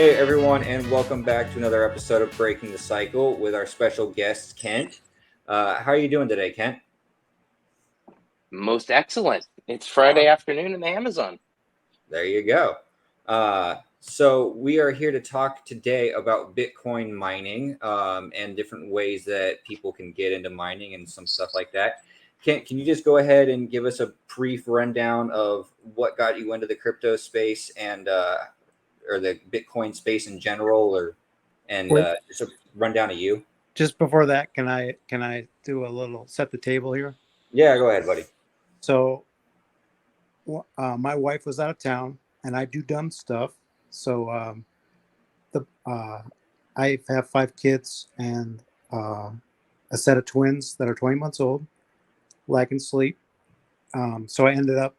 Hey everyone, and welcome back to another episode of Breaking the Cycle with our special guest Kent. How are you doing today, Kent? Most excellent. It's Friday afternoon in the Amazon. There you go. So we are here to talk today about Bitcoin mining and different ways that people can get into mining and some stuff like that. Kent, can you just go ahead and give us a brief rundown of what got you into the crypto space and or the Bitcoin space in general, just a rundown of you? Just before that, can I do a little set the table here? Yeah, go ahead, buddy. So, my wife was out of town, and I do dumb stuff. So, I have 5 kids and a set of twins that are 20 months old, lacking sleep. So I ended up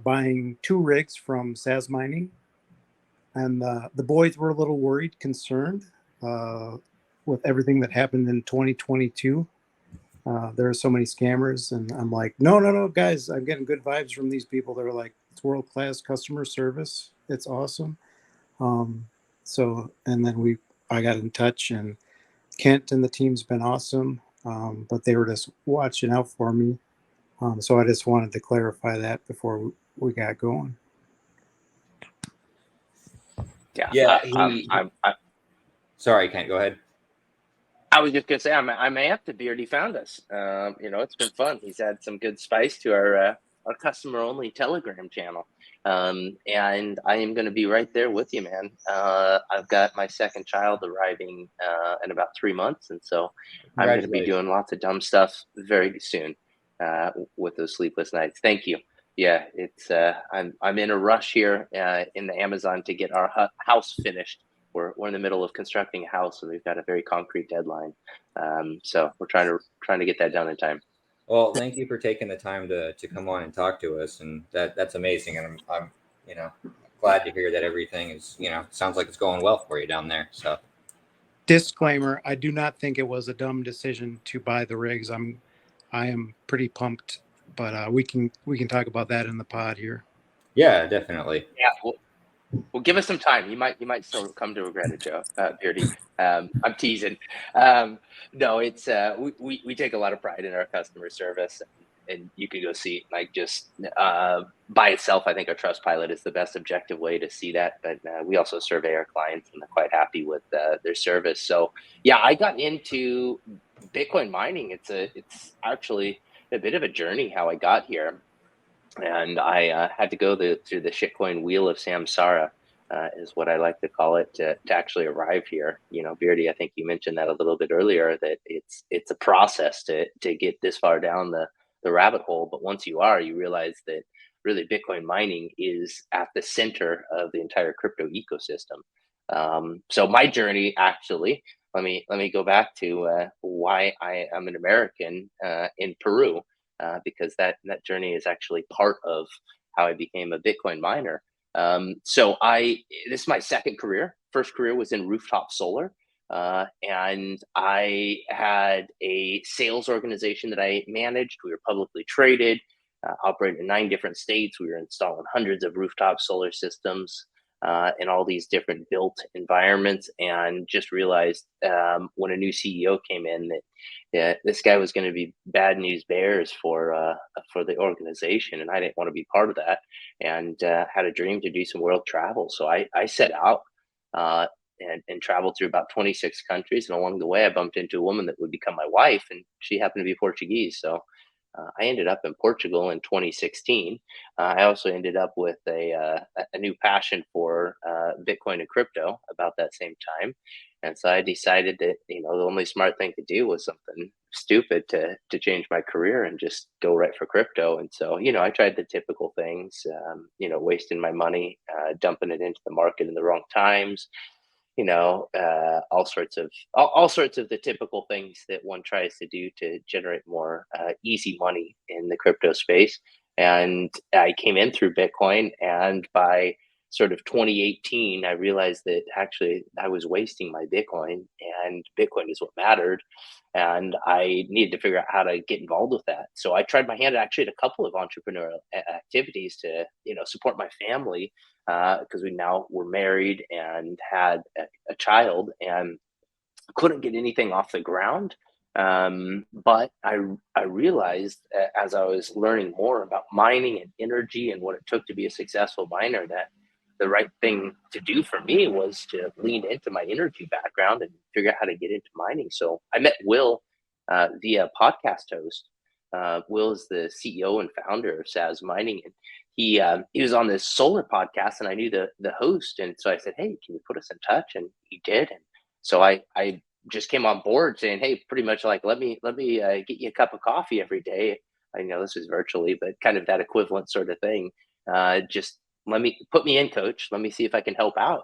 buying 2 rigs from Sazmining, and the boys were a little worried, concerned with everything that happened in 2022. There are so many scammers, and I'm like, no, guys, I'm getting good vibes from these people. They're like, it's world-class customer service. It's awesome. And then I got in touch, and Kent and the team's been awesome. But they were just watching out for me. So I just wanted to clarify that before we got going. Yeah. Sorry, Kent, go ahead. I was just gonna say I'm amped that Beardy found us. It's been fun. He's added some good spice to our customer only Telegram channel. And I am going to be right there with you, man. I've got my second child arriving in about 3 months, and so I'm going to be doing lots of dumb stuff very soon with those sleepless nights. Thank you. Yeah, it's I'm in a rush here in the Amazon to get our house finished. We're in the middle of constructing a house, so we've got a very concrete deadline. So we're trying to get that done in time. Well, thank you for taking the time to come on and talk to us, and that's amazing. And I'm glad to hear that everything is sounds like it's going well for you down there. So, disclaimer: I do not think it was a dumb decision to buy the rigs. I am pretty pumped, but we can talk about that in the pod here. Yeah, definitely. Yeah. Well, give us some time. You might still come to regret it, Joe, Beardy. I'm teasing. No, it's we take a lot of pride in our customer service, and you can go see it. Like just by itself, I think our Trustpilot is the best objective way to see that. But we also survey our clients, and they're quite happy with their service. So yeah, I got into Bitcoin mining. It's actually a bit of a journey how I got here. And I had to go through the shitcoin wheel of samsara, is what I like to call it, to actually arrive here. Beardy, I think you mentioned that a little bit earlier, that it's a process to get this far down the rabbit hole. But once you are, you realize that really Bitcoin mining is at the center of the entire crypto ecosystem. So my journey, actually, let me go back to why I am an American in Peru. Because that journey is actually part of how I became a Bitcoin miner. So this is my second career. First career was in rooftop solar. And I had a sales organization that I managed. We were publicly traded, operated in 9 different states. We were installing hundreds of rooftop solar systems in all these different built environments, and just realized when a new CEO came in that this guy was going to be bad news bears for the organization, and I didn't want to be part of that, and had a dream to do some world travel. So I set out and traveled through about 26 countries, and along the way I bumped into a woman that would become my wife, and she happened to be Portuguese. So I ended up in Portugal in 2016. I also ended up with a new passion for Bitcoin and crypto about that same time. And so I decided that, the only smart thing to do was something stupid to change my career and just go right for crypto. And so, I tried the typical things, wasting my money, dumping it into the market in the wrong times, all sorts of the typical things that one tries to do to generate more easy money in the crypto space. And I came in through Bitcoin, and by sort of 2018, I realized that actually I was wasting my Bitcoin, and Bitcoin is what mattered. And I needed to figure out how to get involved with that. So I tried my hand actually at a couple of entrepreneurial activities to, support my family, because we now were married and had a child, and couldn't get anything off the ground. But I realized, as I was learning more about mining and energy and what it took to be a successful miner, that the right thing to do for me was to lean into my energy background and figure out how to get into mining. So I met Will via podcast host. Will is the CEO and founder of Sazmining, and he was on this solar podcast, and I knew the host, and so I said, "Hey, can you put us in touch?" And he did, and so I just came on board saying, "Hey, pretty much like let me get you a cup of coffee every day." I know this was virtually, but kind of that equivalent sort of thing. Just put me in, coach. Let me see if I can help out.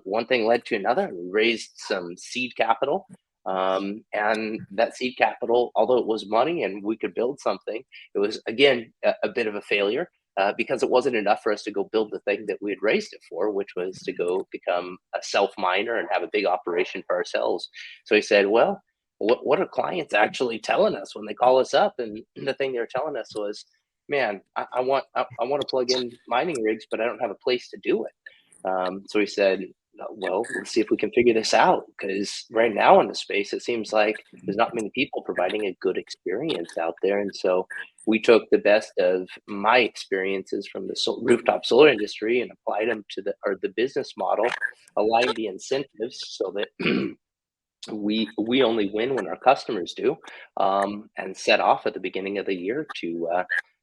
One thing led to another. We raised some seed capital. And that seed capital, although it was money and we could build something, it was, again, a bit of a failure, because it wasn't enough for us to go build the thing that we had raised it for, which was to go become a self-miner and have a big operation for ourselves. So he said, well, what are clients actually telling us when they call us up? And the thing they were telling us was, man, I want to plug in mining rigs, but I don't have a place to do it. So he said, well, let's see if we can figure this out, because right now in the space, it seems like there's not many people providing a good experience out there. And so we took the best of my experiences from the rooftop solar industry and applied them to the business model, aligned the incentives so that we only win when our customers do, and set off at the beginning of the year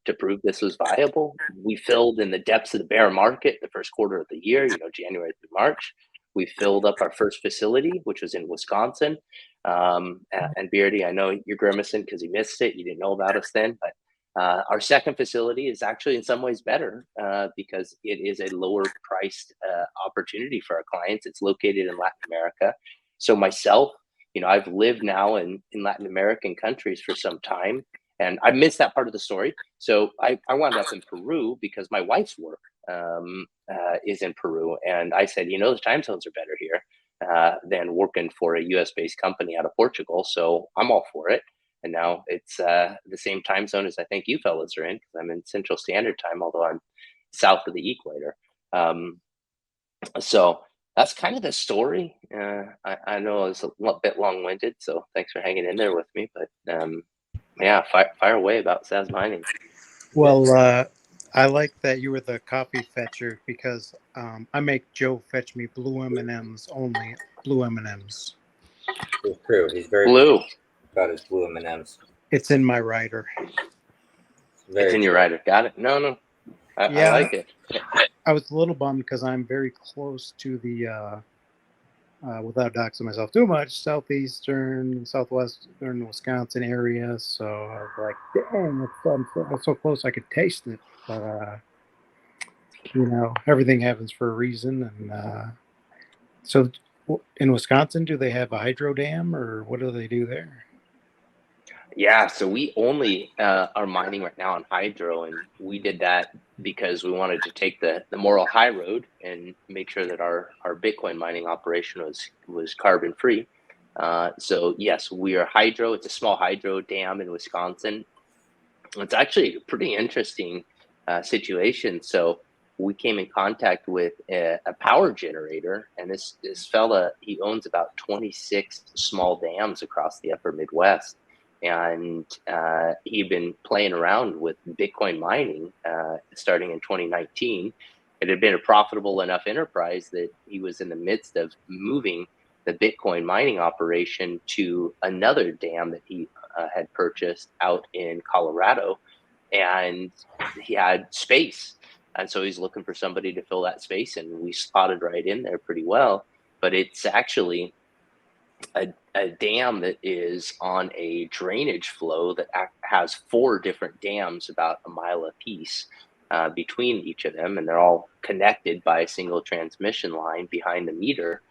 to prove this was viable. We filled in the depths of the bear market the first quarter of the year, January through March. We filled up our first facility, which was in Wisconsin. And Beardy, I know you're grimacing because you missed it. You didn't know about us then, but our second facility is actually in some ways better, because it is a lower priced opportunity for our clients. It's located in Latin America. So myself, I've lived now in Latin American countries for some time, and I missed that part of the story. So I wound up in Peru because my wife's work is in Peru. And I said, the time zones are better here than working for a US-based company out of Portugal. So I'm all for it. And now it's the same time zone as I think you fellas are in, because I'm in Central Standard Time, although I'm south of the equator. So that's kind of the story. I know it's a bit long-winded, so thanks for hanging in there with me. But yeah, fire away about Sazmining. Well, I like that you were the coffee fetcher, because I make Joe fetch me blue M&Ms only, blue M&Ms. It's true. He's very blue about his blue M&Ms. It's in my rider. It's in your rider. Got it. No. I like it. I was a little bummed because I'm very close to the, without doxing myself too much, southwestern Wisconsin area. So I was like, dang, it's so close I could taste it. But, everything happens for a reason. And so in Wisconsin, do they have a hydro dam, or what do they do there? Yeah, so we only are mining right now on hydro, and we did that because we wanted to take the moral high road and make sure that our Bitcoin mining operation was carbon free. So yes, we are hydro. It's a small hydro dam in Wisconsin. It's actually a pretty interesting situation. So we came in contact with a power generator, and this fella, he owns about 26 small dams across the upper Midwest. And he'd been playing around with Bitcoin mining starting in 2019. It had been a profitable enough enterprise that he was in the midst of moving the Bitcoin mining operation to another dam that he had purchased out in Colorado. And he had space. And so he's looking for somebody to fill that space. And we spotted right in there pretty well. But it's actually a dam that is on a drainage flow that has 4 different dams about a mile apiece between each of them, and they're all connected by a single transmission line behind the meter,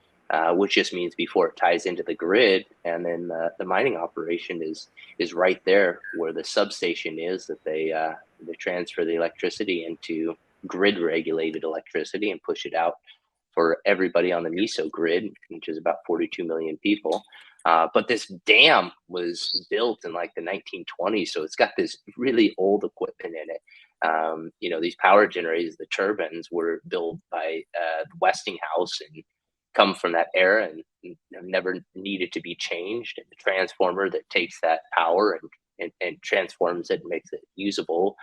which just means before it ties into the grid, and then the mining operation is right there where the substation is that they transfer the electricity into grid regulated electricity and push it out for everybody on the MISO grid, which is about 42 million people. But this dam was built in like the 1920s, so it's got this really old equipment in it. These power generators, the turbines, were built by Westinghouse and come from that era and have never needed to be changed. And the transformer that takes that power and transforms it and makes it usable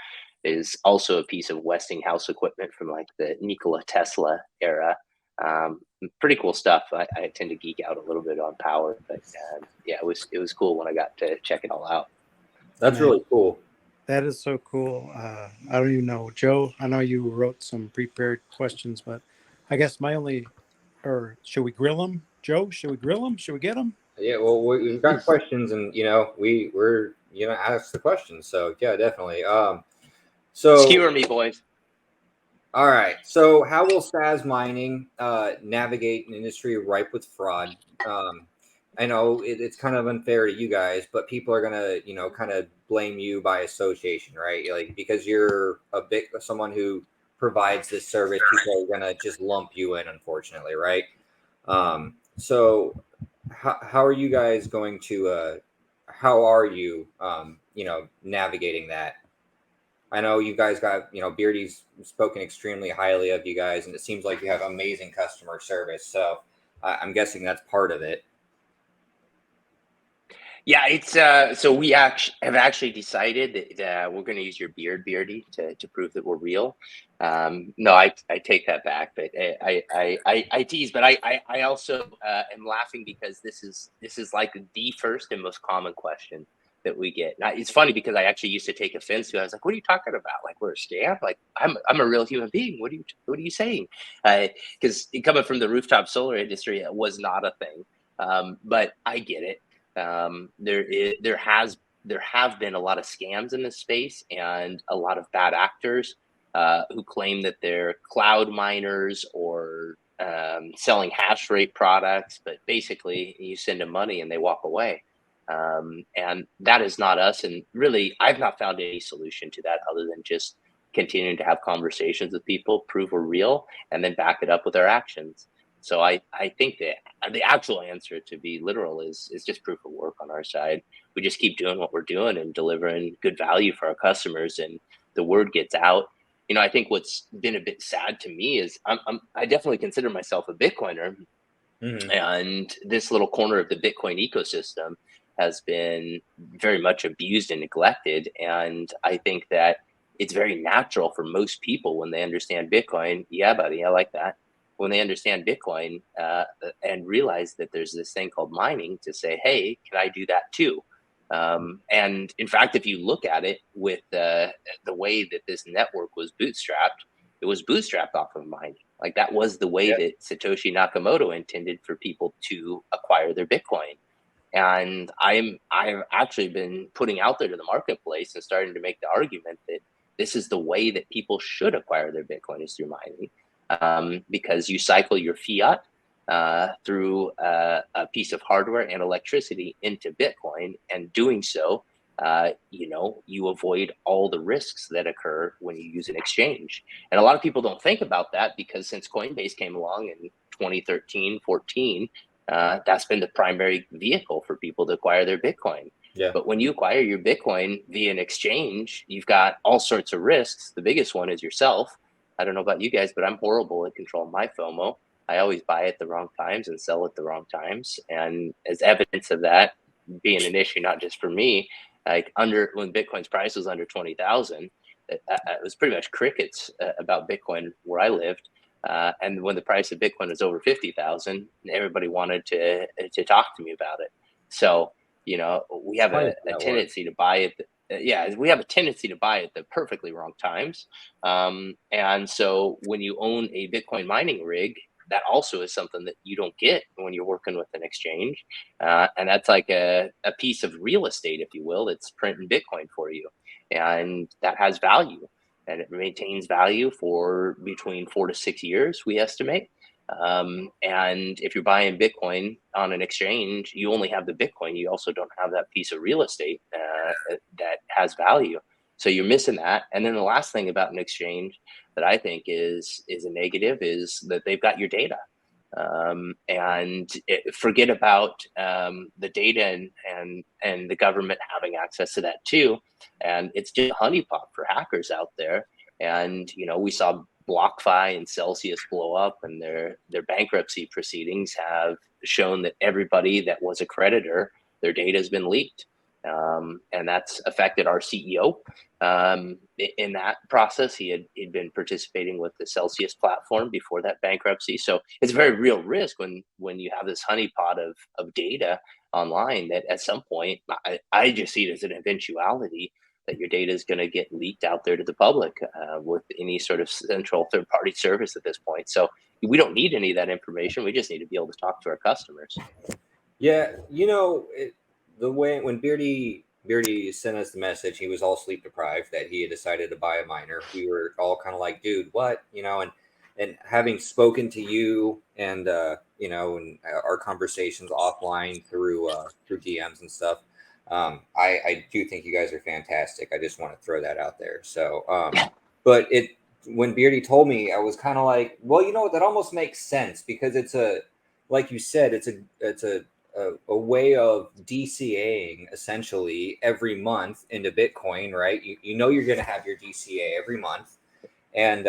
is also a piece of Westinghouse equipment from like the Nikola Tesla era. Pretty cool stuff. I tend to geek out a little bit on power, but yeah, it was cool when I got to check it all out. That's really cool. That is so cool. I don't even know, Joe. I know you wrote some prepared questions, but I guess should we grill them, Joe? Should we grill them? Should we get them? Yeah, well, we've got questions, and we're ask the questions. So yeah, definitely. So skewer me, boys. All right. So how will Sazmining navigate an industry ripe with fraud? I know it's kind of unfair to you guys, but people are gonna, kind of blame you by association, right? Like, because you're someone who provides this service, people are gonna just lump you in, unfortunately, right? So how are you guys going to? How are you, navigating that? I know you guys got, Beardy's spoken extremely highly of you guys, and it seems like you have amazing customer service. So I'm guessing that's part of it. Yeah, it's so we have actually decided that we're going to use your Beardy to prove that we're real. No, I take that back, but I tease, but I also am laughing because this is like the first and most common question that we get. Now, it's funny because I actually used to take offense to it. I was like, "What are you talking about? Like, we're a scam? Like, I'm a real human being. What are you saying?" Because coming from the rooftop solar industry, it was not a thing. But I get it. There have been a lot of scams in this space and a lot of bad actors who claim that they're cloud miners or selling hash rate products, but basically you send them money and they walk away. And that is not us. And really, I've not found any solution to that other than just continuing to have conversations with people, prove we're real, and then back it up with our actions. So I think that the actual answer, to be literal, is just proof of work on our side. We just keep doing what we're doing and delivering good value for our customers, and the word gets out. I think what's been a bit sad to me is I definitely consider myself a Bitcoiner, and this little corner of the Bitcoin ecosystem has been very much abused and neglected. And I think that it's very natural for most people when they understand Bitcoin. Yeah, buddy, I like that. When they understand Bitcoin and realize that there's this thing called mining, to say, hey, can I do that too? And in fact, if you look at it with the way that this network was bootstrapped, it was bootstrapped off of mining. Like, that was the way that Satoshi Nakamoto intended for people to acquire their Bitcoin. And I've actually been putting out there to the marketplace and starting to make the argument that this is the way that people should acquire their Bitcoin, is through mining. Because you cycle your fiat through a piece of hardware and electricity into Bitcoin, and doing so, you avoid all the risks that occur when you use an exchange. And a lot of people don't think about that, because since Coinbase came along in 2013, 14, that's been the primary vehicle for people to acquire their Bitcoin. Yeah. But when you acquire your Bitcoin via an exchange, you've got all sorts of risks. The biggest one is yourself. I don't know about you guys, but I'm horrible at controlling my FOMO. I always buy at the wrong times and sell at the wrong times. And as evidence of that being an issue, not just for me, like when Bitcoin's price was under 20,000, it was pretty much crickets about Bitcoin where I lived. And when the price of Bitcoin was over 50,000, everybody wanted to talk to me about it. So, we have a tendency to buy it. We have a tendency to buy at the perfectly wrong times. And so when you own a Bitcoin mining rig, that also is something that you don't get when you're working with an exchange. And that's like a piece of real estate, if you will, that's printing Bitcoin for you. And that has value. And it maintains value for between 4 to 6 years, we estimate. And if you're buying Bitcoin on an exchange, you only have the Bitcoin. You also don't have that piece of real estate that has value. So you're missing that. And then the last thing about an exchange that I think is a negative is that they've got your data. Forget about the data and the government having access to that too. And it's just a honeypot for hackers out there. And, you know, we saw BlockFi and Celsius blow up, and their bankruptcy proceedings have shown that everybody that was a creditor, their data has been leaked. And that's affected our CEO. In that process, he'd been participating with the Celsius platform before that bankruptcy. So it's a very real risk when you have this honeypot of data online that at some point, I just see it as an eventuality that your data is going to get leaked out there to the public with any sort of central third-party service at this point. So we don't need any of that information. We just need to be able to talk to our customers. Yeah, you know, the way when Beardy sent us the message, he was all sleep deprived that he had decided to buy a miner. We were all kind of like, dude, what? You know, and having spoken to you and you know, and our conversations offline through DMs and stuff, I do think you guys are fantastic. I just want to throw that out there. So, but when Beardy told me, I was kind of like, well, you know what, that almost makes sense because it's like you said, it's a way of DCAing essentially every month into Bitcoin, right? You know you're going to have your DCA every month, and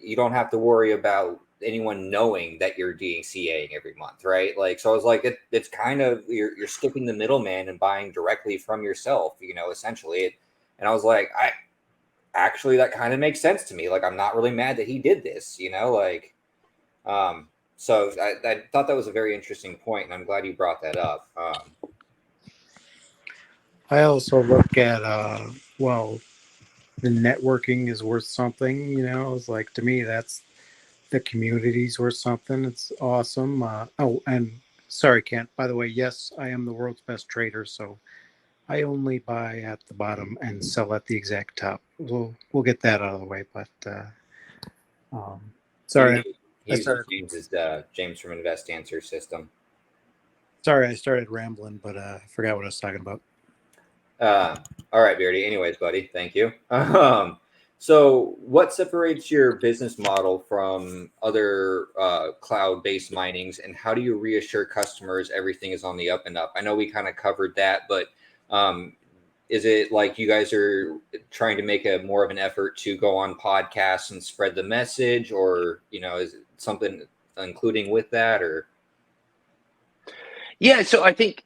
you don't have to worry about anyone knowing that you're DCAing every month, right? Like, so I was like, it's kind of you're skipping the middleman and buying directly from yourself, you know, essentially. And I was like, actually that kind of makes sense to me. Like, I'm not really mad that he did this, you know, like, so I thought that was a very interesting point, and I'm glad you brought that up. I also look at well, the networking is worth something. You know, it's like, to me, that's the community's worth something. It's awesome. Oh, and sorry, Kent. By the way, yes, I am the world's best trader, so I only buy at the bottom and sell at the exact top. We'll get that out of the way. But sorry. He uses James from Invest Answer System. Sorry, I started rambling, but I forgot what I was talking about. All right, Beardy. Anyways, buddy, thank you. So what separates your business model from other cloud-based minings, and how do you reassure customers everything is on the up and up? I know we kind of covered that, but is it like you guys are trying to make a more of an effort to go on podcasts and spread the message, or, you know, is it something including with that, or? Yeah, so I think,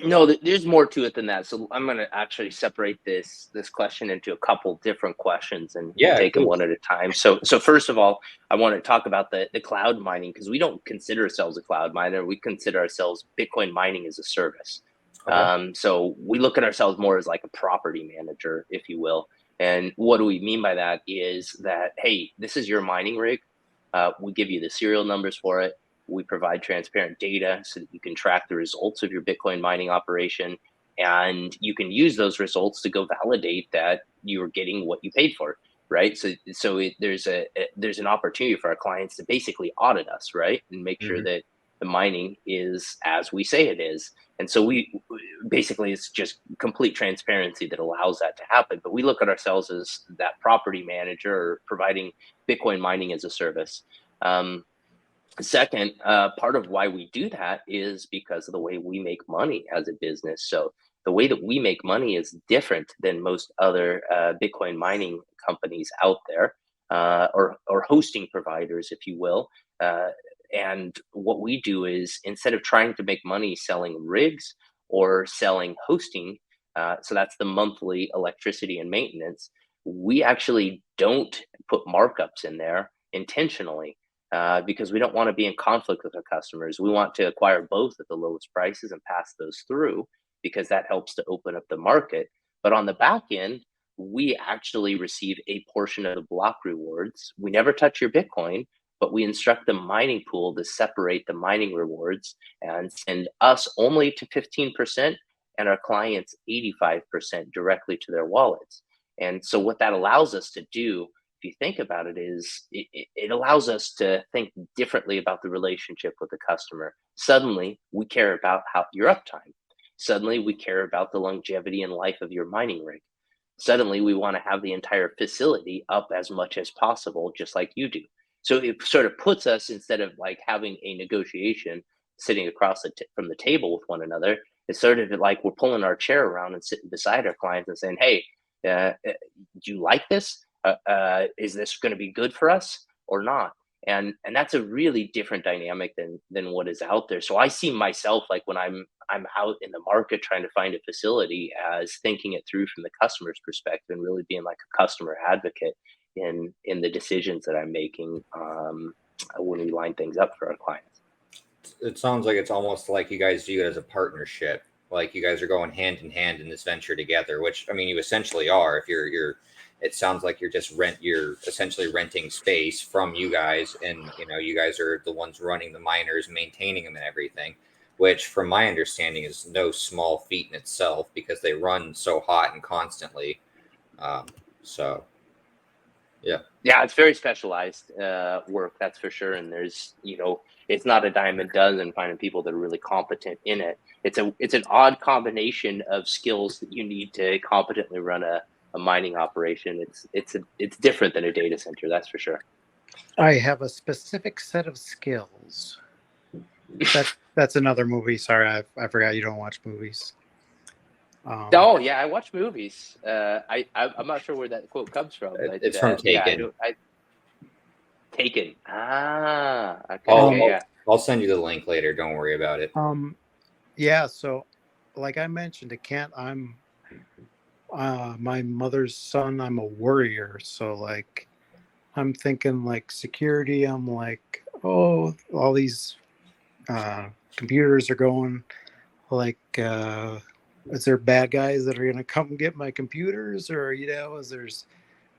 no, there's more to it than that. So I'm going to actually separate this question into a couple different questions and take them one at a time. So first of all, I want to talk about the cloud mining, because we don't consider ourselves a cloud miner. We consider ourselves Bitcoin mining as a service. Okay. So we look at ourselves more as like a property manager, if you will. And what do we mean by that is that, hey, this is your mining rig. We give you the serial numbers for it. We provide transparent data so that you can track the results of your Bitcoin mining operation, and you can use those results to go validate that you're getting what you paid for, right? So there's an opportunity for our clients to basically audit us, right, and make sure that the mining is as we say it is. And so we basically, it's just complete transparency that allows that to happen. But we look at ourselves as that property manager, or providing Bitcoin mining as a service. Second, part of why we do that is because of the way we make money as a business. So the way that we make money is different than most other Bitcoin mining companies out there, or hosting providers, if you will. And what we do is, instead of trying to make money selling rigs or selling hosting, so that's the monthly electricity and maintenance, we actually don't put markups in there intentionally. Because we don't want to be in conflict with our customers. We want to acquire both at the lowest prices and pass those through, because that helps to open up the market. But on the back end, we actually receive a portion of the block rewards. We never touch your Bitcoin, but we instruct the mining pool to separate the mining rewards and send us only to 15% and our clients 85% directly to their wallets. And so what that allows us to do, if you think about it, is it allows us to think differently about the relationship with the customer. Suddenly, we care about your uptime. Suddenly, we care about the longevity and life of your mining rig. suddenly we want to have the entire facility up as much as possible, just like you do. So it sort of puts us, instead of like having a negotiation sitting across from the table with one another, it's sort of like we're pulling our chair around and sitting beside our clients and saying, hey, do you like this? Is this going to be good for us or not? And that's a really different dynamic than what is out there. So I see myself, like when I'm out in the market trying to find a facility, as thinking it through from the customer's perspective and really being like a customer advocate in the decisions that I'm making when we line things up for our clients. It sounds like it's almost like you guys view it as a partnership. Like you guys are going hand in hand in this venture together, which, I mean, you essentially are. If you're it sounds like you're essentially renting space from you guys, and you guys are the ones running the miners, maintaining them and everything, which from my understanding is no small feat in itself, because they run so hot and constantly. So yeah, it's very specialized work, that's for sure. And there's, it's not a dime a dozen finding people that are really competent in it. It's an odd combination of skills that you need to competently run a mining operation. It's different than a data center, that's for sure. I have a specific set of skills. That's another movie. Sorry, I forgot you don't watch movies. Oh yeah, I watch movies. I'm not sure where that quote comes from. But, it's from Taken. Taken. Okay. I'll send you the link later. Don't worry about it. Yeah. So, like I mentioned to Kent, I'm my mother's son. I'm a warrior. So, like, I'm thinking like security. I'm like, oh, all these computers are going. Like, is there bad guys that are going to come get my computers, or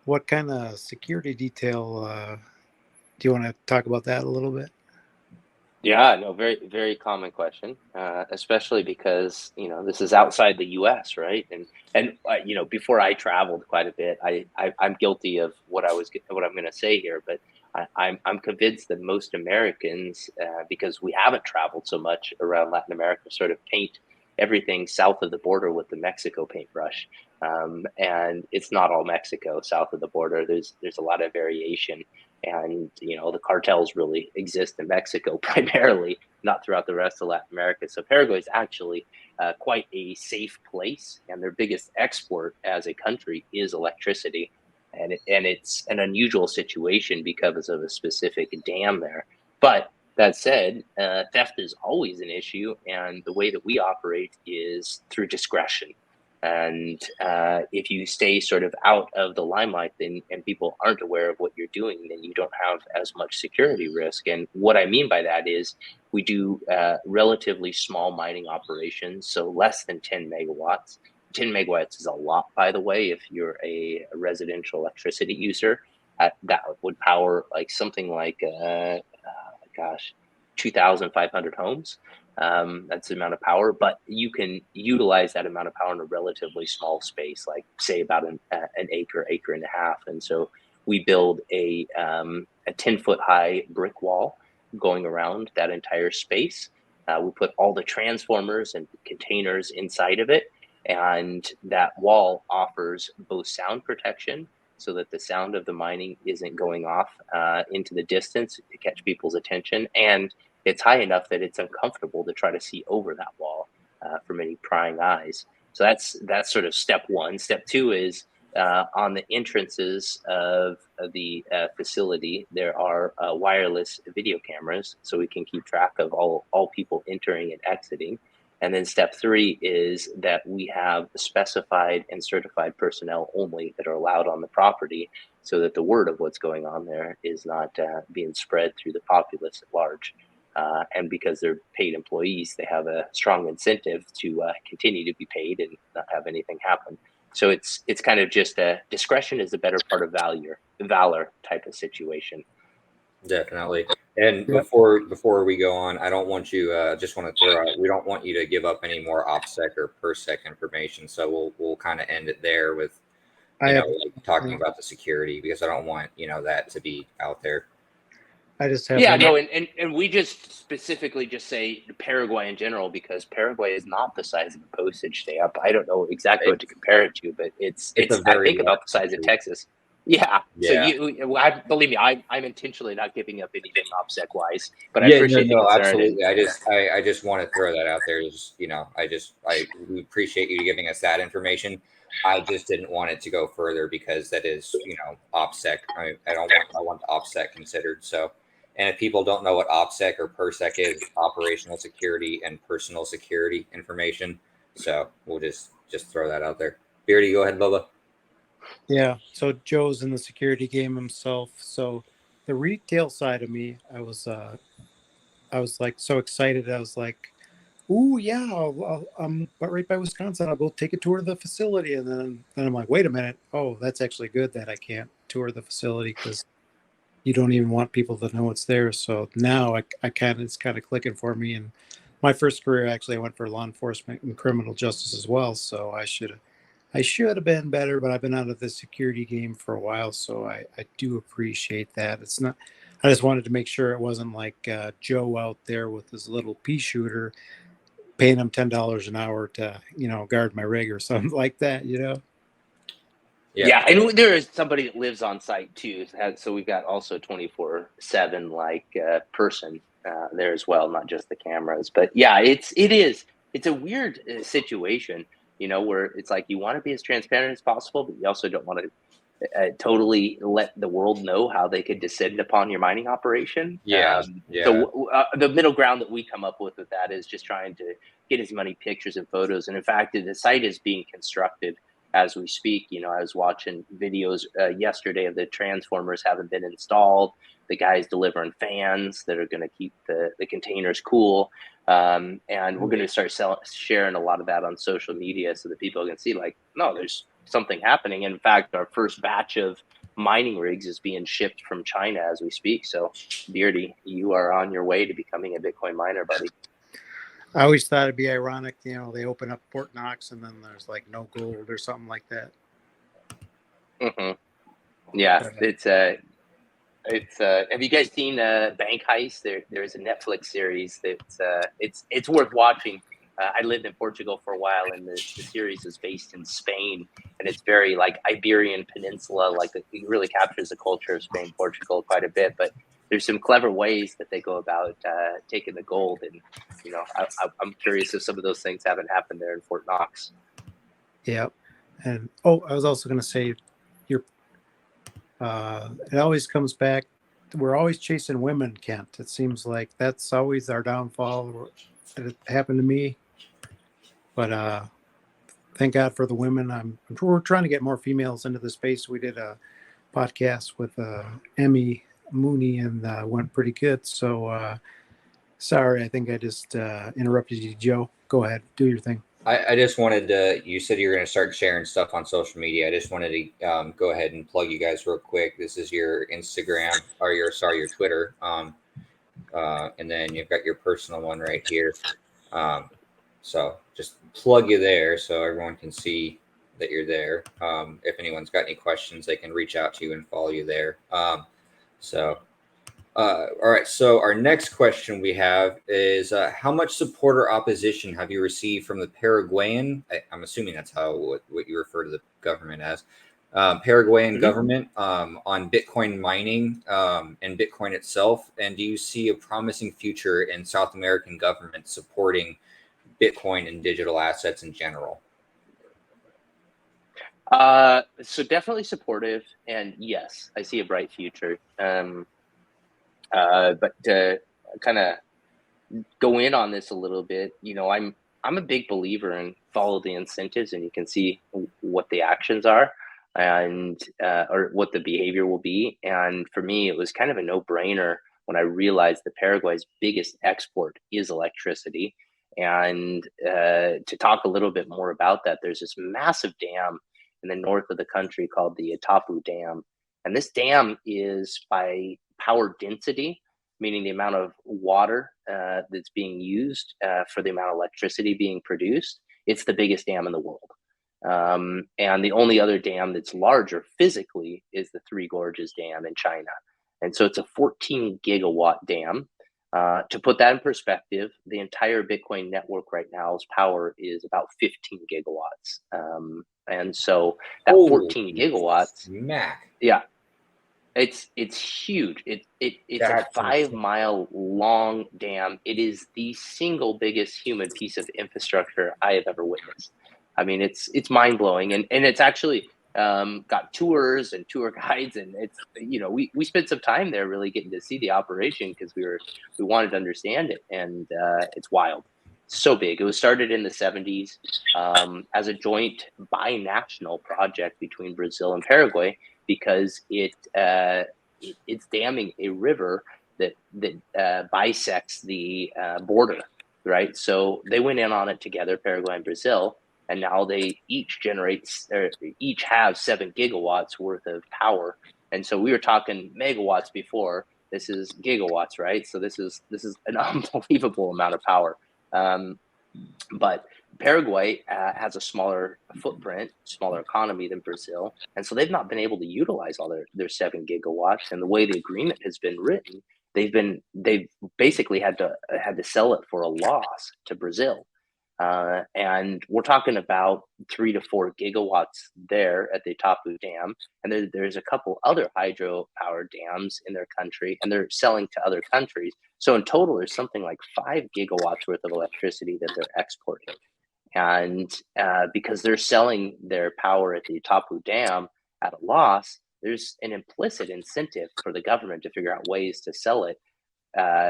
what kind of security detail? Do you want to talk about that a little bit? Yeah, no, very, very common question, especially because, this is outside the U.S., right? And before I traveled quite a bit, I'm guilty of what I'm going to say here, but I'm convinced that most Americans, because we haven't traveled so much around Latin America, sort of paint everything south of the border with the Mexico paintbrush. And it's not all Mexico south of the border. There's a lot of variation. And, the cartels really exist in Mexico primarily, not throughout the rest of Latin America. So Paraguay is actually quite a safe place. And their biggest export as a country is electricity. And it's an unusual situation because of a specific dam there. But that said, theft is always an issue. And the way that we operate is through discretion. And if you stay sort of out of the limelight, and people aren't aware of what you're doing, then you don't have as much security risk. And what I mean by that is we do relatively small mining operations, so less than 10 megawatts. 10 megawatts is a lot, by the way, if you're a residential electricity user. That would power like something like, 2,500 homes. That's the amount of power, but you can utilize that amount of power in a relatively small space, like say about an acre and a half. And so we build a 10-foot high brick wall going around that entire space. We put all the transformers and containers inside of it. And that wall offers both sound protection, so that the sound of the mining isn't going off into the distance to catch people's attention. And it's high enough that it's uncomfortable to try to see over that wall from any prying eyes. So that's sort of step one. Step two is on the entrances of the facility, there are wireless video cameras, so we can keep track of all people entering and exiting. And then step three is that we have specified and certified personnel only that are allowed on the property, so that the word of what's going on there is not being spread through the populace at large. And because they're paid employees, they have a strong incentive to continue to be paid and not have anything happen. So it's kind of just a discretion is the better part of valor type of situation. Definitely. And before we go on, I don't want you just want to throw out, we don't want you to give up any more OPSEC or PERSEC information. So we'll kind of end it there with talking about the security, because I don't want that to be out there. I just have Yeah, no, and we just specifically just say Paraguay in general because Paraguay is not the size of a postage stamp. I don't know exactly what to compare it to, but it's a I very think about large the size of country. Texas. Yeah. So Yeah. believe me, I'm intentionally not giving up anything OPSEC wise, but I Yeah, appreciate the no, concern. absolutely. I just want to throw that out there. Just, we appreciate you giving us that information. I just didn't want it to go further because that is, OPSEC. I want the OPSEC considered. So, and if people don't know what OPSEC or PERSEC is, operational security and personal security information. So we'll just throw that out there. Beardy, go ahead, Bubba. Yeah. So Joe's in the security game himself. So the retail side of me, I was like so excited. I was like, "Ooh, yeah, I'm right by Wisconsin. I'll go take a tour of the facility." And then I'm like, "Wait a minute. Oh, that's actually good that I can't tour the facility because you don't even want people to know it's there." So now it's kind of clicking for me. And my first career, actually, I went for law enforcement and criminal justice as well. So I should have been better, but I've been out of the security game for a while, so I do appreciate that. It's not. I just wanted to make sure it wasn't like Joe out there with his little pea shooter, paying him $10 an hour to guard my rig or something like that. Yeah, and there is somebody that lives on site too. So we've got also 24/7 person there as well, not just the cameras. But yeah, it's a weird situation, where it's like you want to be as transparent as possible, but you also don't want to totally let the world know how they could descend upon your mining operation. Yeah. So the middle ground that we come up with that is just trying to get as many pictures and photos. And in fact, the site is being constructed as we speak. I was watching videos yesterday of the transformers having been installed, the guys delivering fans that are going to keep the containers cool. And we're going to start sharing a lot of that on social media so that people can see no, there's something happening. In fact, our first batch of mining rigs is being shipped from China as we speak. So Beardy, you are on your way to becoming a Bitcoin miner, buddy. I always thought it'd be ironic, they open up Fort Knox and then there's no gold or something like that. Mm-hmm. Yeah, it's have you guys seen Bank Heist? There is a Netflix series that's it's worth watching. I lived in Portugal for a while, and the series is based in Spain, and it's very Iberian Peninsula. It really captures the culture of Spain, Portugal quite a bit. But there's some clever ways that they go about taking the gold, and I'm curious if some of those things haven't happened there in Fort Knox. Yeah, and I was also going to say, it always comes back. We're always chasing women, Kent. It seems like that's always our downfall. It happened to me. But thank God for the women. We're trying to get more females into the space. We did a podcast with Emmy Mooney and went pretty good. So sorry, I think I just interrupted you, Joe. Go ahead, do your thing. I just wanted to, you said you were going to start sharing stuff on social media. I just wanted to go ahead and plug you guys real quick. This is your Instagram or your Twitter. And then you've got your personal one right here. So just plug you there so everyone can see that you're there. If anyone's got any questions, they can reach out to you and follow you there. All right. So our next question we have is how much support or opposition have you received from the Paraguayan? I'm assuming that's what you refer to the government as. Paraguayan government on Bitcoin mining and Bitcoin itself. And do you see a promising future in South American governments supporting Bitcoin and digital assets in general? So definitely supportive, and yes, I see a bright future. But to kind of go in on this a little bit, I'm a big believer in follow the incentives, and you can see what the actions are and or what the behavior will be. And for me, it was kind of a no-brainer when I realized that Paraguay's biggest export is electricity. And to talk a little bit more about that, there's this massive dam in the north of the country called the Itapu Dam. And this dam is by power density, meaning the amount of water that's being used for the amount of electricity being produced. It's the biggest dam in the world. And the only other dam that's larger physically is the Three Gorges Dam in China. And so it's a 14 gigawatt dam. To put that in perspective, the entire Bitcoin network right now's power is about 15 gigawatts. And so that 14 gigawatts, Mac. yeah, it's huge. It's That's a 5-mile long dam. It is the single biggest human piece of infrastructure I have ever witnessed. I mean, it's mind blowing, and it's actually got tours and tour guides, and it's we spent some time there really getting to see the operation because we wanted to understand it, and it's wild. So big. It was started in the 70s as a joint binational project between Brazil and Paraguay because it's damming a river that bisects the border, right? So they went in on it together, Paraguay and Brazil, and now they each have 7 gigawatts worth of power. And so we were talking megawatts before. This is gigawatts, right? So this is an unbelievable amount of power. But Paraguay has a smaller footprint, smaller economy than Brazil, and so they've not been able to utilize all their 7 gigawatts. And the way the agreement has been written, they've basically had to sell it for a loss to Brazil. And we're talking about 3 to 4 gigawatts there at the Tapu Dam. And there's a couple other hydropower dams in their country, and they're selling to other countries. So in total, there's something like 5 gigawatts worth of electricity that they're exporting. And because they're selling their power at the Tapu Dam at a loss, there's an implicit incentive for the government to figure out ways to sell it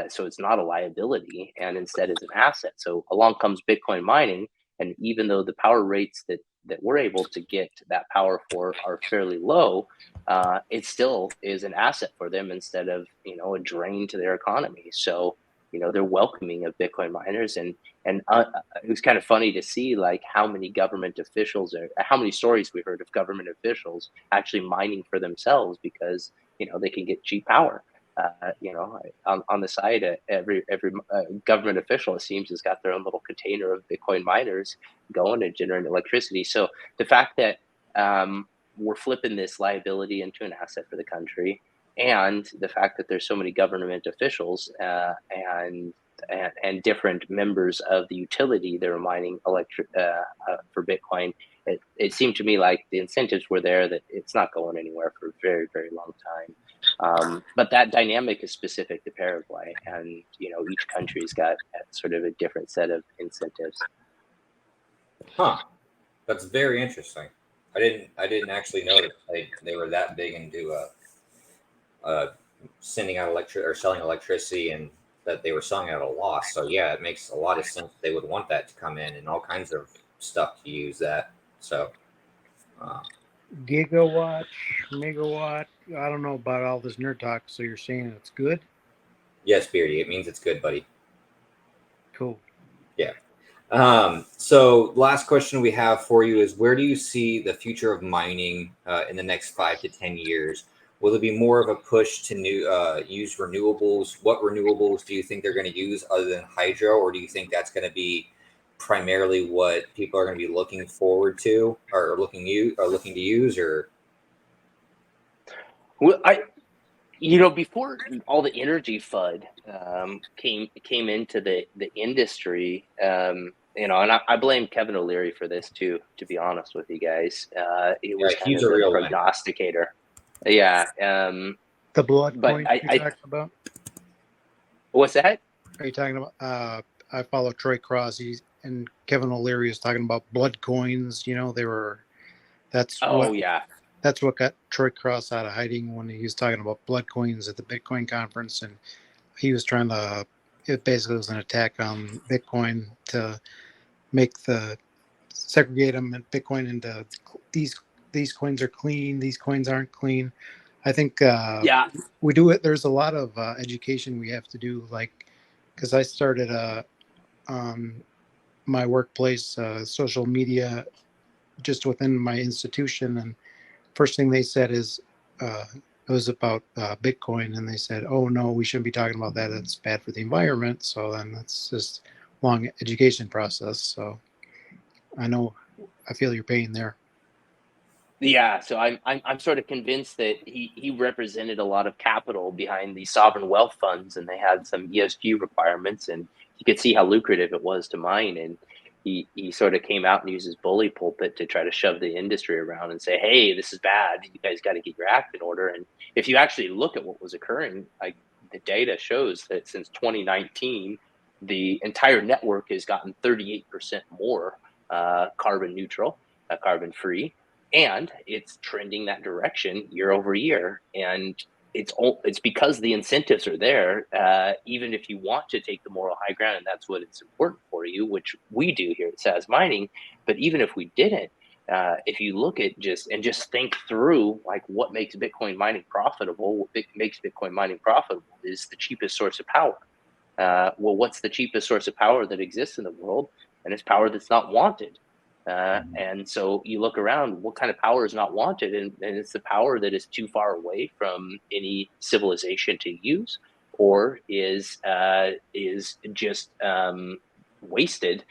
so it's not a liability and instead is an asset. So along comes Bitcoin mining, and even though the power rates that we're able to get that power for are fairly low, it still is an asset for them instead of a drain to their economy. So they're welcoming of Bitcoin miners, and it was kind of funny to see like how many government officials how many stories we heard of government officials actually mining for themselves because they can get cheap power. On the side, every government official, it seems, has got their own little container of Bitcoin miners going and generating electricity. So the fact that we're flipping this liability into an asset for the country, and the fact that there's so many government officials and different members of the utility that are mining for Bitcoin, it seemed to me like the incentives were there that it's not going anywhere for a very, very long time. But that dynamic is specific to Paraguay, and each country's got sort of a different set of incentives. Huh. That's very interesting. I didn't actually know that they were that big into sending out or selling electricity, and that they were selling at a loss. So yeah, it makes a lot of sense. They would want that to come in and all kinds of stuff to use that. So Gigawatt, megawatt. I don't know about all this nerd talk. So you're saying it's good? yes, Beardy, it means it's good, buddy. Cool. Yeah. So last question we have for you is, where do you see the future of mining in the next 5 to 10 years? Will it be more of a push to use renewables? What renewables do you think they're going to use other than hydro, or do you think that's going to be primarily what people are going to be looking forward to, or looking to use? Or well, before all the energy FUD came into the industry, and I blame Kevin O'Leary for this too, to be honest with you guys. It was kind of a prognosticator. Yeah. The blood coin you're talking about? What's that? Are you talking about? I follow Troy Cross. And Kevin O'Leary is talking about blood coins. That's what got Troy Cross out of hiding when he was talking about blood coins at the Bitcoin conference, and he was trying to. It basically was an attack on Bitcoin to segregate them and Bitcoin into these coins are clean, these coins aren't clean. I think we do it. There's a lot of education we have to do, because I started my workplace social media just within my institution, and first thing they said is it was about Bitcoin, and they said, oh no, we shouldn't be talking about that, it's bad for the environment. So then that's just long education process. So I feel your pain there. Yeah, so I'm sort of convinced that he represented a lot of capital behind the sovereign wealth funds, and they had some ESG requirements, and you could see how lucrative it was to mine. And he sort of came out and used his bully pulpit to try to shove the industry around and say, "Hey, this is bad. You guys got to get your act in order." And if you actually look at what was occurring, like the data shows that since 2019, the entire network has gotten 38% more carbon neutral, carbon free, and it's trending that direction year over year. And it's because the incentives are there. Even if you want to take the moral high ground, and that's what it's important for you, which we do here at Sazmining. But even if we didn't, if you look at just think through like what makes Bitcoin mining profitable, what makes Bitcoin mining profitable is the cheapest source of power. Well, what's the cheapest source of power that exists in the world? And it's power that's not wanted. And so you look around, what kind of power is not wanted? And it's the power that is too far away from any civilization to use, or is just wasted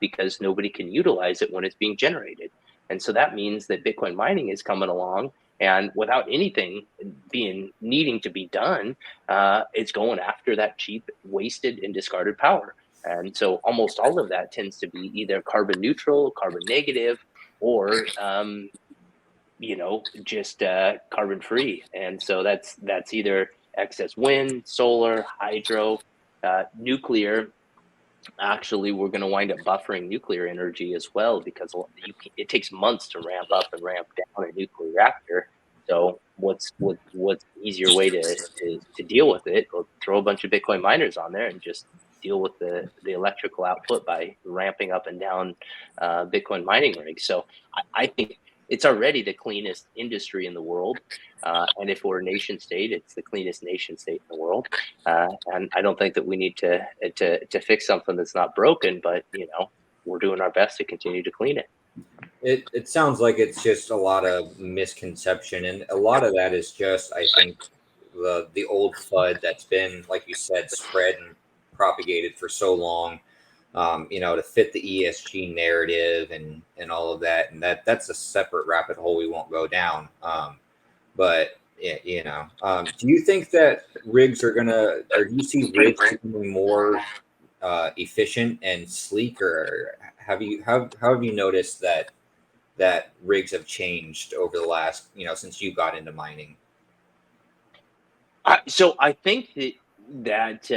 because nobody can utilize it when it's being generated. And so that means that Bitcoin mining is coming along, and without anything needing to be done, it's going after that cheap, wasted, and discarded power. And so almost all of that tends to be either carbon neutral, carbon negative, or just carbon free. And so that's either excess wind, solar, hydro, nuclear. Actually, we're going to wind up buffering nuclear energy as well, because it takes months to ramp up and ramp down a nuclear reactor. So what's easier way to deal with it? We'll throw a bunch of Bitcoin miners on there and just deal with the electrical output by ramping up and down Bitcoin mining rigs. So I think it's already the cleanest industry in the world. And if we're a nation state, it's the cleanest nation state in the world. And I don't think that we need to fix something that's not broken, but we're doing our best to continue to clean it. It sounds like it's just a lot of misconception, and a lot of that is just, I think, the old FUD that's been, like you said, spread and propagated for so long, to fit the ESG narrative and all of that, and that's a separate rabbit hole we won't go down. But yeah, do you think that rigs are gonna, or do you see rigs becoming more efficient and sleek, or how have you noticed that rigs have changed over the last, since you got into mining? So I think that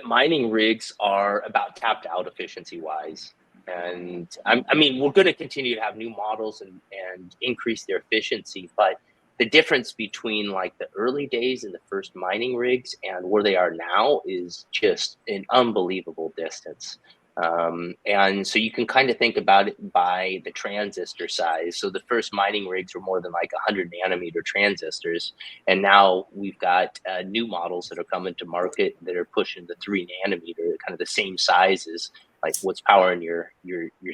mining rigs are about tapped out efficiency wise. And I mean, we're going to continue to have new models and increase their efficiency, but the difference between like the early days and the first mining rigs and where they are now is just an unbelievable distance. And so you can kind of think about it by the transistor size. So the first mining rigs were more than like 100 nanometer transistors. And now we've got new models that are coming to market that are pushing the 3 nanometer, kind of the same size as like what's powering your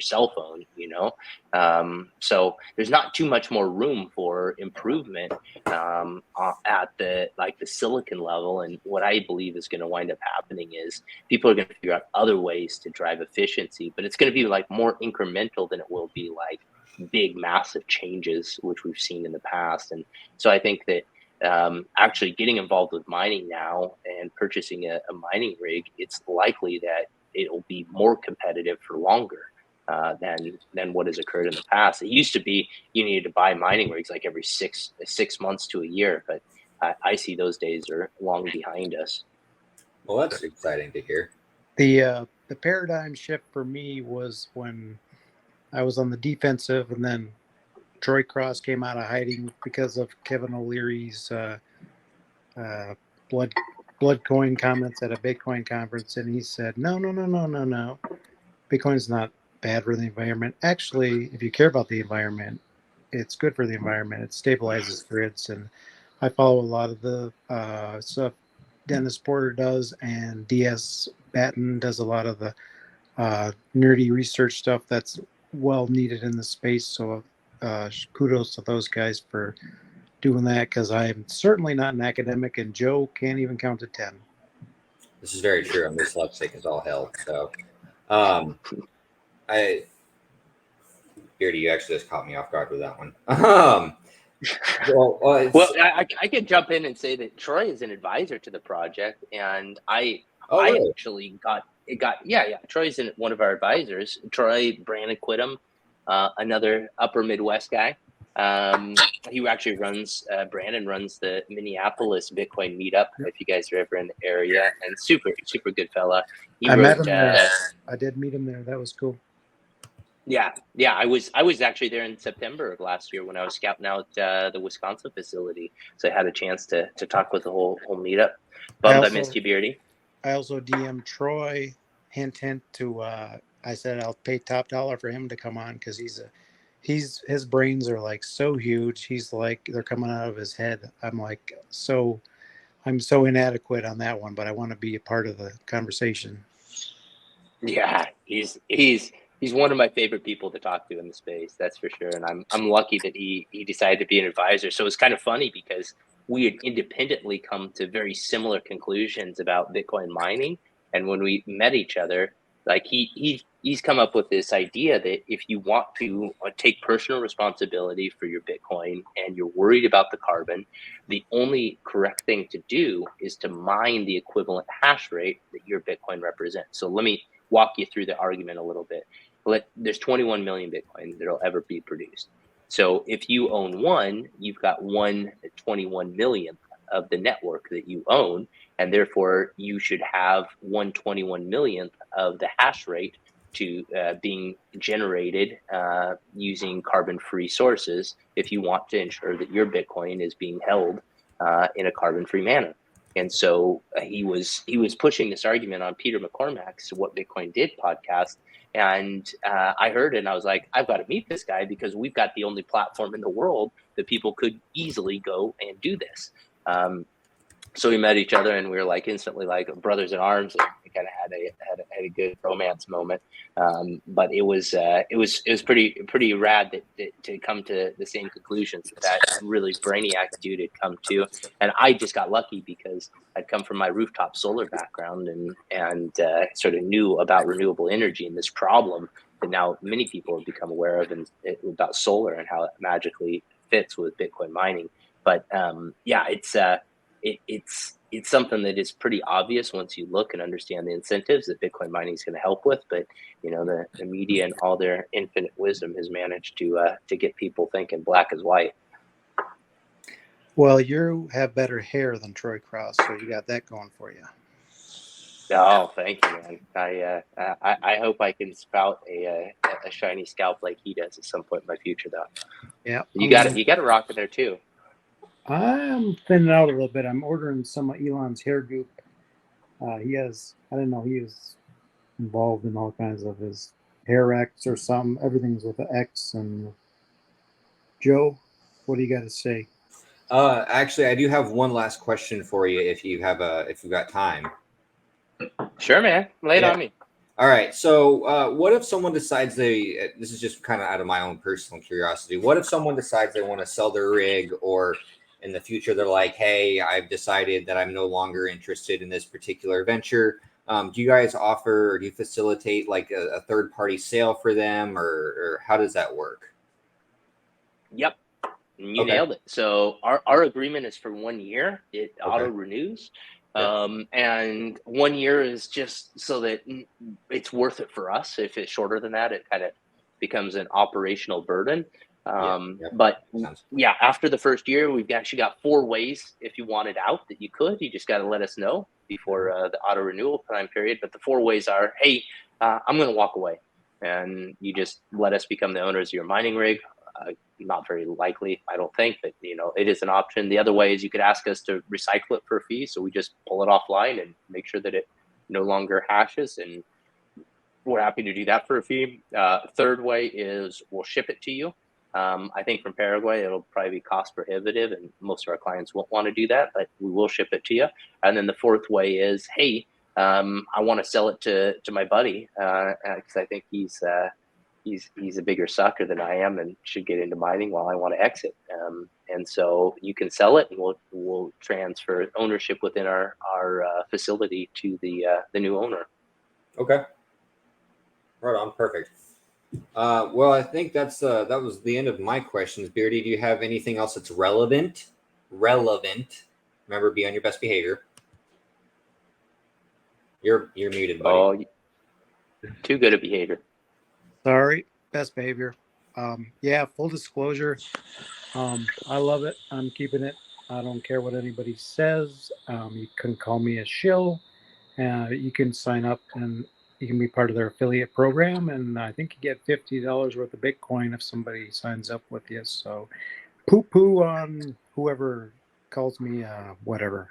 cell phone, so there's not too much more room for improvement at the silicon level. And what I believe is going to wind up happening is people are going to figure out other ways to drive efficiency, but it's going to be like more incremental than it will be like big, massive changes, which we've seen in the past. And so I think that actually getting involved with mining now and purchasing a mining rig, it's likely that it'll be more competitive for longer than what has occurred in the past. It used to be you needed to buy mining rigs like every six months to a year, but I see those days are long behind us. Well, that's exciting to hear. The paradigm shift for me was when I was on the defensive, and then Troy Cross came out of hiding because of Kevin O'Leary's blood coin comments at a Bitcoin conference, and he said, no. Bitcoin's not bad for the environment. Actually, if you care about the environment, it's good for the environment. It stabilizes grids. And I follow a lot of the stuff Dennis Porter does, and DS Batten does a lot of the nerdy research stuff that's well needed in the space. So kudos to those guys for doing that, because I'm certainly not an academic, and Joe can't even count to 10. This is very true. I'm dyslexic as all hell. So, Beardy, you actually just caught me off guard with that one. Well, I can jump in and say that Troy is an advisor to the project, and I really? actually got. Troy's one of our advisors. Troy, Brandon Quittem, another Upper Midwest guy. He actually Brandon runs the Minneapolis Bitcoin meetup. If you guys are ever in the area, and super good fella. Met him there. I did meet him there. That was cool. Yeah. I was actually there in September of last year when I was scouting out the Wisconsin facility. So I had a chance to talk with the whole meetup. Bummed I missed you, Beardy. I also DM'd Troy, hint to I said I'll pay top dollar for him to come on because his brains are like so huge. He's like they're coming out of his head. I'm so inadequate on that one, but I want to be a part of the conversation. Yeah, he's one of my favorite people to talk to in the space, that's for sure. And I'm lucky that he decided to be an advisor. So it's kind of funny because we had independently come to very similar conclusions about Bitcoin mining. And when we met each other, like he's come up with this idea that if you want to take personal responsibility for your Bitcoin and you're worried about the carbon, the only correct thing to do is to mine the equivalent hash rate that your Bitcoin represents. So let me walk you through the argument a little bit. There's 21 million Bitcoin that'll ever be produced. So if you own one, you've got 1/21 millionth of the network that you own, and therefore you should have 1/21 millionth of the hash rate to being generated using carbon-free sources if you want to ensure that your Bitcoin is being held in a carbon-free manner. And so he was pushing this argument on Peter McCormack's What Bitcoin Did podcast. And I heard it and I was like, I've got to meet this guy because we've got the only platform in the world that people could easily go and do this. So we met each other and we were like instantly like brothers in arms. And we kind of had a good romance moment. But it was pretty rad to come to the same conclusions that really brainiac dude had come to. And I just got lucky because I'd come from my rooftop solar background and sort of knew about renewable energy and this problem that now many people have become aware of and about solar and how it magically fits with Bitcoin mining. But it's something that is pretty obvious once you look and understand the incentives that Bitcoin mining is going to help with. But the media and all their infinite wisdom has managed to get people thinking black is white. Well, you have better hair than Troy Cross, so you got that going for you. Oh, thank you, man. I hope I can spout a shiny scalp like he does at some point in my future, though. Yeah, you got to rock it there too. I'm thinning out a little bit. I'm ordering some of Elon's hair goop. He was involved in all kinds of his hair X or something. Everything's with an X. And Joe, what do you got to say? Actually, I do have one last question for you if you've got time. Sure, man. Lay it on me. All right. So what if someone decides this is just kind of out of my own personal curiosity. What if someone decides they want to sell their rig, or in the future, they're like, hey, I've decided that I'm no longer interested in this particular venture. Do you guys offer or do you facilitate like a third party sale for them, or how does that work? Yep. You nailed it. So our agreement is for 1 year. It auto renews. And 1 year is just so that it's worth it for us. If it's shorter than that, it kind of becomes an operational burden. But after the first year, we've actually got 4 ways if you want it out that you could. You just got to let us know before the auto renewal time period. But the 4 ways are, hey, I'm going to walk away, and you just let us become the owners of your mining rig. Not very likely, I don't think, but it is an option. The other way is you could ask us to recycle it for a fee, so we just pull it offline and make sure that it no longer hashes, and we're happy to do that for a fee. Third way is we'll ship it to you. I think from Paraguay it'll probably be cost prohibitive, and most of our clients won't want to do that, but we will ship it to you. And then the fourth way is, hey, I want to sell it to my buddy because I think he's a bigger sucker than I am and should get into mining while I want to exit. And so you can sell it, and we'll transfer ownership within our facility to the new owner. Okay. Right on. Perfect. Well, I think that was the end of my questions. Beardy, do you have anything else that's relevant? Remember, be on your best behavior. You're muted, buddy. Oh, too good a behavior. Sorry, best behavior. Yeah, full disclosure. I love it. I'm keeping it. I don't care what anybody says. You can call me a shill. You can sign up and you can be part of their affiliate program. And I think you get $50 worth of Bitcoin if somebody signs up with you. So poo on whoever calls me whatever.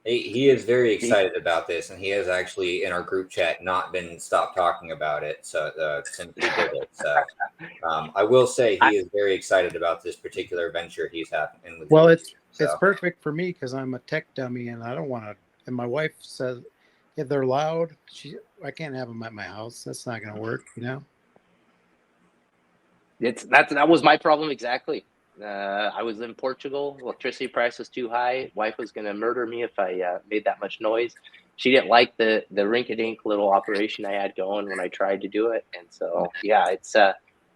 He is very excited about this, and he has actually in our group chat not been stopped talking about it. So since he did it, so I will say he is very excited about this particular venture he's having. Well, it's perfect for me because I'm a tech dummy, and I don't want to. And my wife says if they're loud, I can't have them at my house. That's not going to work, you know. That was my problem exactly. I was in Portugal. Electricity price was too high. Wife was going to murder me if I made that much noise. She didn't like the rink-a-dink little operation I had going when I tried to do it, and so yeah,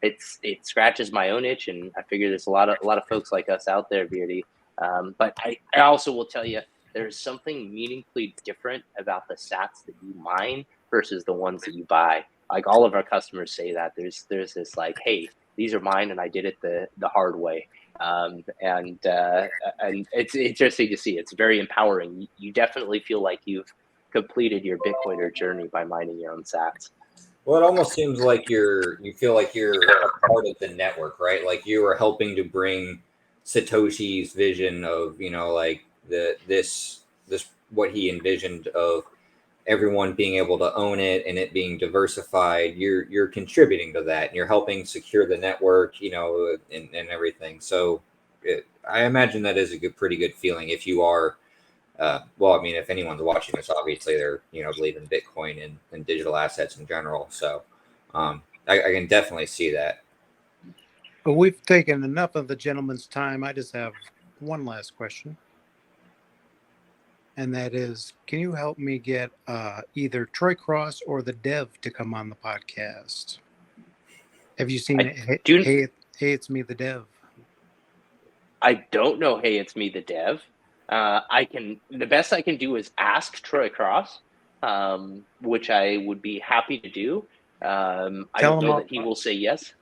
it scratches my own itch, and I figure there's a lot of folks like us out there, Beardy. But I also will tell you there's something meaningfully different about the sats that you mine versus the ones that you buy. Like all of our customers say that there's this like, hey, these are mine, and I did it the hard way. And it's interesting to see. It's very empowering. You definitely feel like you've completed your Bitcoiner journey by mining your own sats. Well, it almost seems like you feel like you're a part of the network, right? Like you are helping to bring Satoshi's vision of, like this what he envisioned of everyone being able to own it and it being diversified. You're contributing to that, and you're helping secure the network, and everything. So I imagine that is a pretty good feeling if you are. Well, I mean, if anyone's watching this, obviously they're believe in Bitcoin and digital assets in general. So I can definitely see that. But we've taken enough of the gentleman's time. I just have one last question. And that is, can you help me get either Troy Cross or the Dev to come on the podcast? Have you seen it? Hey, it's me, the Dev. I don't know. Hey, it's me, the Dev. The best I can do is ask Troy Cross, which I would be happy to do. I don't know that he will say yes.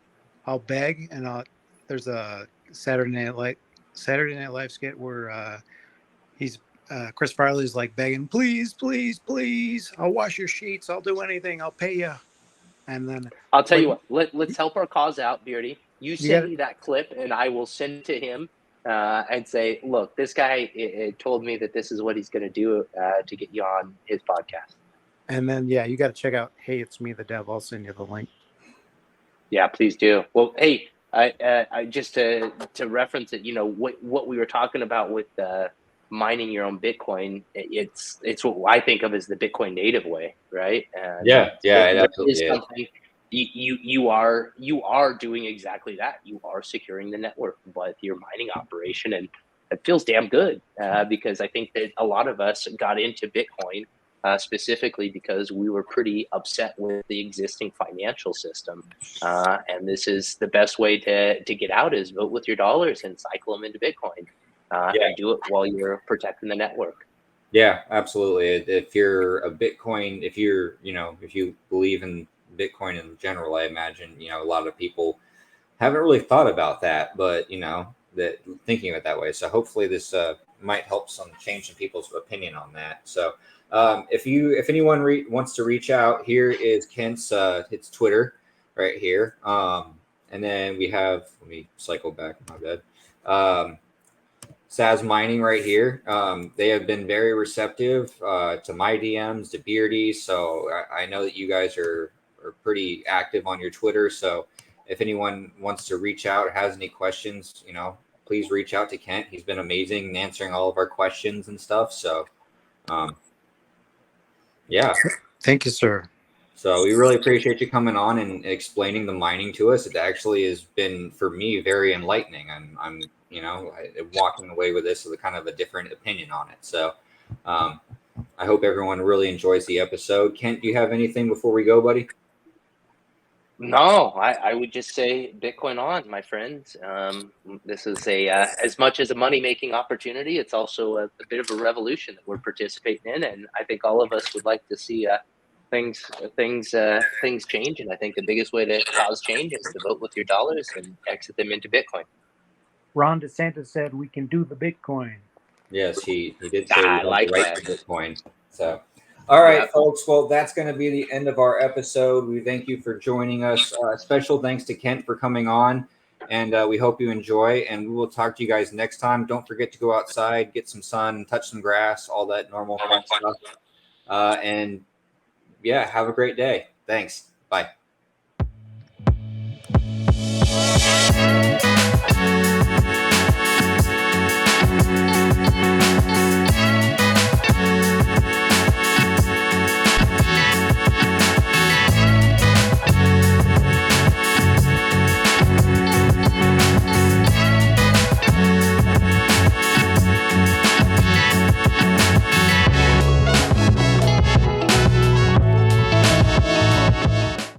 I'll beg, and there's a Saturday Night Live skit where Chris Farley's like begging, please, please, please, I'll wash your sheets, I'll do anything, I'll pay you. And then I'll tell you what, let's help our cause out, Beardy. You send me that clip, and I will send it to him and say, look, this guy told me that this is what he's going to do to get you on his podcast. And then, you got to check out Hey, It's Me, the Dev. I'll send you the link. Yeah, please do. Well, hey, I just to reference it, what we were talking about with mining your own Bitcoin, it's what I think of as the Bitcoin native way, right? And it absolutely is. Something you are doing exactly that. You are securing the network with your mining operation, and it feels damn good because I think that a lot of us got into Bitcoin specifically because we were pretty upset with the existing financial system, and this is the best way to get out is vote with your dollars and cycle them into Bitcoin. And do it while you're protecting the network. Yeah, absolutely. If you're a Bitcoin, if you believe in Bitcoin in general, I imagine, a lot of people haven't really thought about that, but, that thinking of it that way. So hopefully this might help change some people's opinion on that. So if anyone wants to reach out, here is Kent's it's Twitter right here. And then we have, let me cycle back, my bad. Sazmining right here. They have been very receptive to my DMs, to Beardy. So I know that you guys are pretty active on your Twitter. So if anyone wants to reach out or has any questions, please reach out to Kent. He's been amazing in answering all of our questions and stuff. So, yeah. Thank you, sir. So we really appreciate you coming on and explaining the mining to us. It actually has been, for me, very enlightening. I'm walking away with this with a kind of a different opinion on it. So I hope everyone really enjoys the episode. Kent, do you have anything before we go, buddy? No, I would just say Bitcoin on, my friends. This is as much as a money making opportunity, it's also a bit of a revolution that we're participating in, and I think all of us would like to see things change. And I think the biggest way to cause change is to vote with your dollars and exit them into Bitcoin. Ron DeSantis said we can do the Bitcoin. Yes, he did say we I have like the right that. to Bitcoin. So, all right, Yep. folks. Well, that's going to be the end of our episode. We thank you for joining us. Special thanks to Kent for coming on, and we hope you enjoy. And we will talk to you guys next time. Don't forget to go outside, get some sun, touch some grass, all that normal fun stuff. And yeah, have a great day. Thanks. Bye.